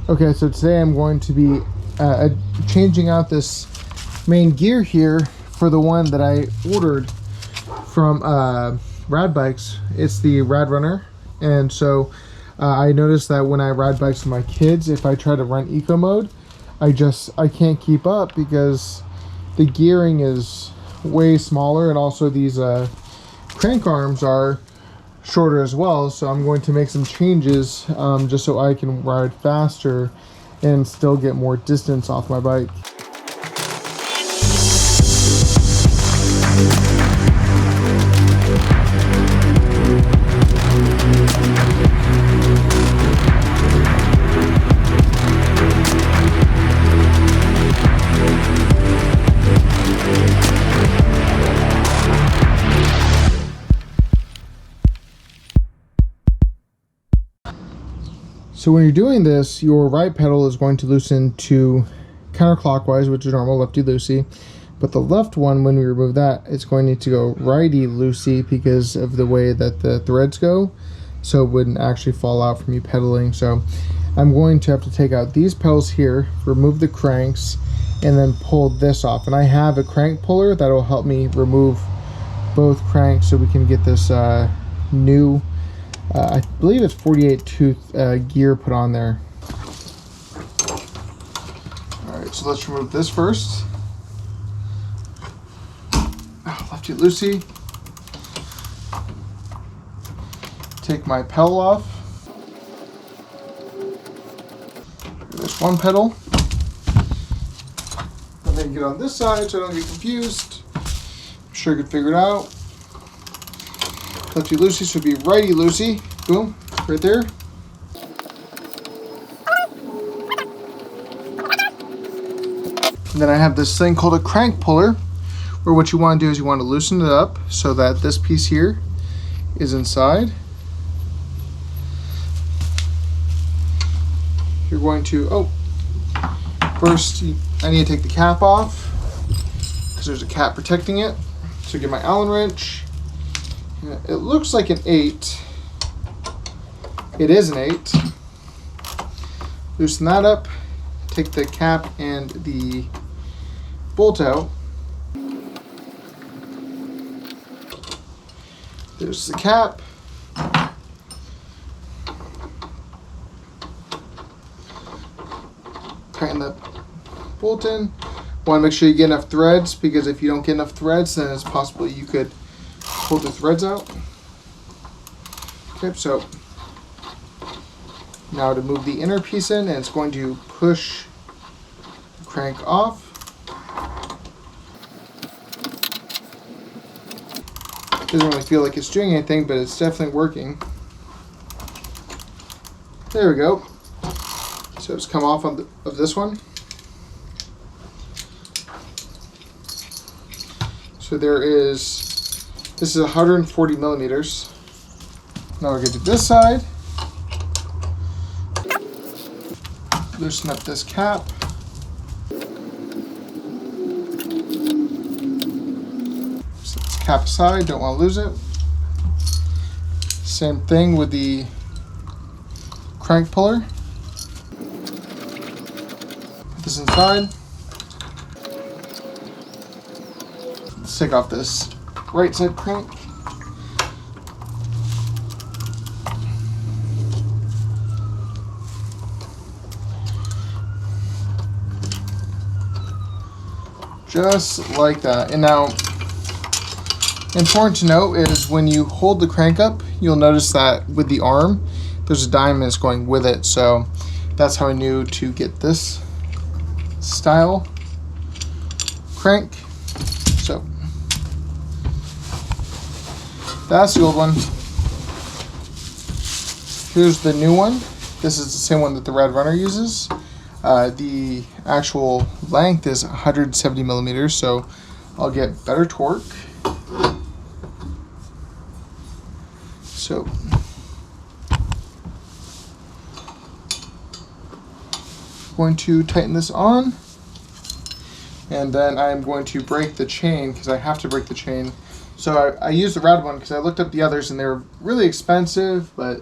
Okay, so today I'm going to be changing out this main gear here for the one that I ordered from Rad Bikes. It's the RadRunner, and so I noticed that when I ride bikes with my kids, if I try to run eco mode, I can't keep up because the gearing is way smaller, and also these crank arms are shorter as well. So I'm going to make some changes just so I can ride faster and still get more distance off my bike. So when you're doing this, your right pedal is going to loosen to counterclockwise, which is normal, lefty-loosey. But the left one, when we remove that, it's going to need to go righty-loosey because of the way that the threads go. So it wouldn't actually fall out from you pedaling. So I'm going to have to take out these pedals here, remove the cranks, and then pull this off. And I have a crank puller that will help me remove both cranks so we can get this new I believe it's 48 tooth gear put on there. Alright, so let's remove this first. Lefty loosey. Take my pedal off. There's one pedal. And then get on this side so I don't get confused. I'm sure you can figure it out. Lefty loosey should be righty loosey. Boom, right there. And then I have this thing called a crank puller, where what you want to do is you want to loosen it up so that this piece here is inside. You're going to, first I need to take the cap off because there's a cap protecting it. So get my Allen wrench. It looks like an 8. It is an 8. Loosen that up. Take the cap and the bolt out. There's the cap. Tighten the bolt in. Want to make sure you get enough threads, because if you don't get enough threads, then it's possible you could pull the threads out. Okay, so now to move the inner piece in, and it's going to push the crank off. Doesn't really feel like it's doing anything, but it's definitely working. There we go. So it's come off of this one. So this is 140 millimeters. Now we're going to do this side. Loosen up this cap. Set this cap aside, don't want to lose it. Same thing with the crank puller. Put this inside. Let's take off this right side crank. Just like that. And now, important to note is when you hold the crank up, you'll notice that with the arm, there's a diamond that's going with it. So that's how I knew to get this style crank. So that's the old one. Here's the new one. This is the same one that the RadRunner uses. The actual length is 170 millimeters, so I'll get better torque. So going to tighten this on, and then I'm going to break the chain because I have to break the chain. So I used the Rad one because I looked up the others and they were really expensive, but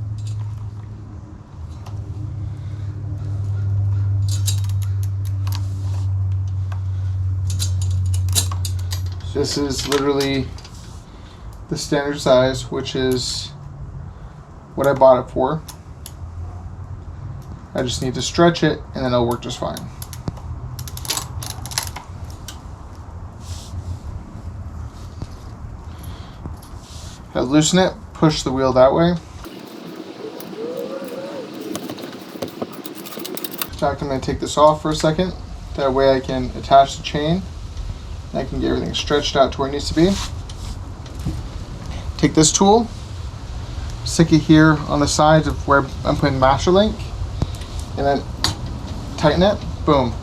This is literally the standard size, which is what I bought it for. I just need to stretch it and then it'll work just fine. I'll loosen it, push the wheel that way. In fact, I'm going to take this off for a second. That way I can attach the chain. I can get everything stretched out to where it needs to be. Take this tool, stick it here on the sides of where I'm putting master link, and then tighten it. Boom.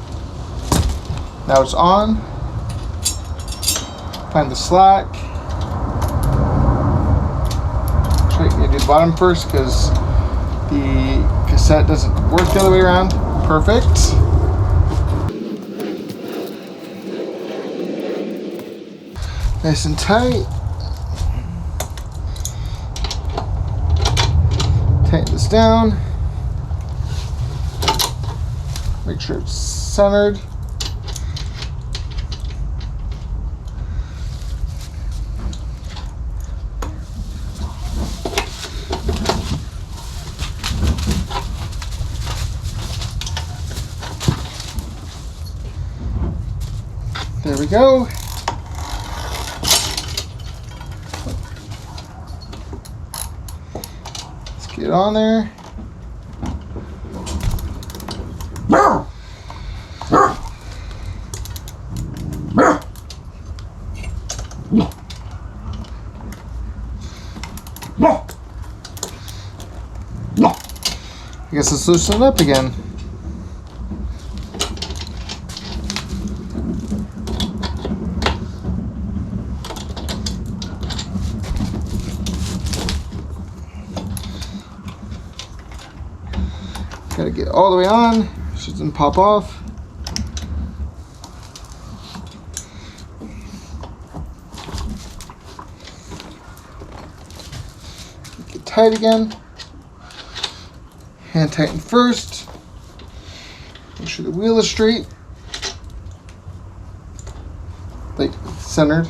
Now it's on. Find the slack. Actually, I'm going to do the bottom first because the cassette doesn't work the other way around. Perfect. Nice and tight. Tighten this down. Make sure it's centered. There we go. Let's get it on there. I guess let's loosen it up again. Gotta get all the way on so it doesn't pop off. Get tight again. Hand tighten first. Make sure the wheel is straight. Like centered.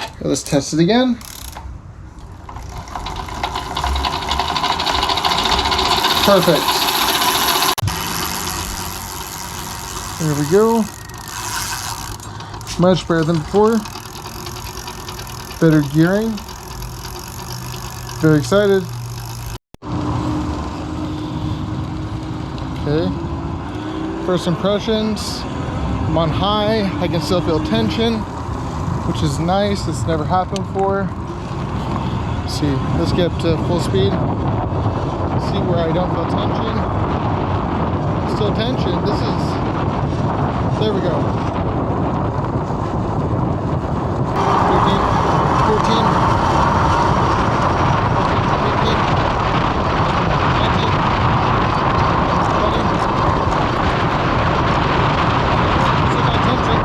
Okay, let's test it again. Perfect. There we go. Much better than before. Better gearing. Very excited. Okay. First impressions. I'm on high. I can still feel tension, which is nice. It's never happened before. Let's see. Let's get up to full speed. See where I don't feel tension. Still tension. This is. There we go. 14, 15, 18, 19. Still got tension.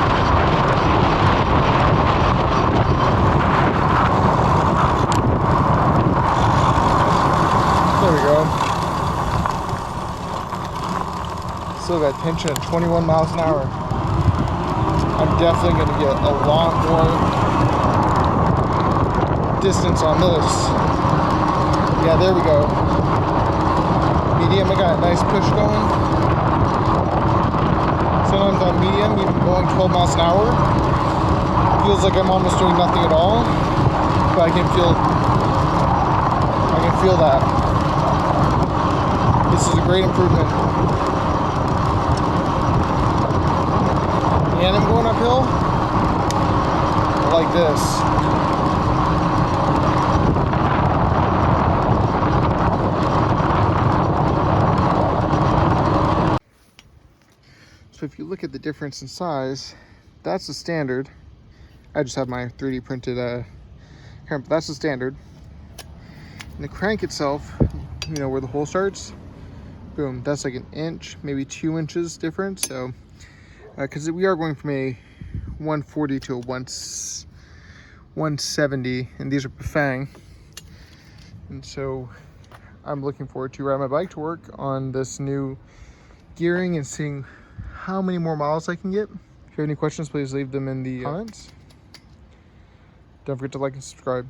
There we go. Still got tension at 21 miles an hour. I'm definitely going to get a lot more distance on this. Yeah, there we go. Medium, I got a nice push going. Sometimes on medium, even going 12 miles an hour, feels like I'm almost doing nothing at all, but I can feel that. This is a great improvement. And I'm going uphill like this. So if you look at the difference in size, that's the standard. I just have my 3D printed crank, but that's the standard. And the crank itself, you know, where the hole starts, boom, that's like an inch, maybe 2 inches difference. So, because we are going from a 140 to a 170, and these are Bafang. And so I'm looking forward to riding my bike to work on this new gearing and seeing how many more miles I can get. If you have any questions, please leave them in the comments. Don't forget to like and subscribe.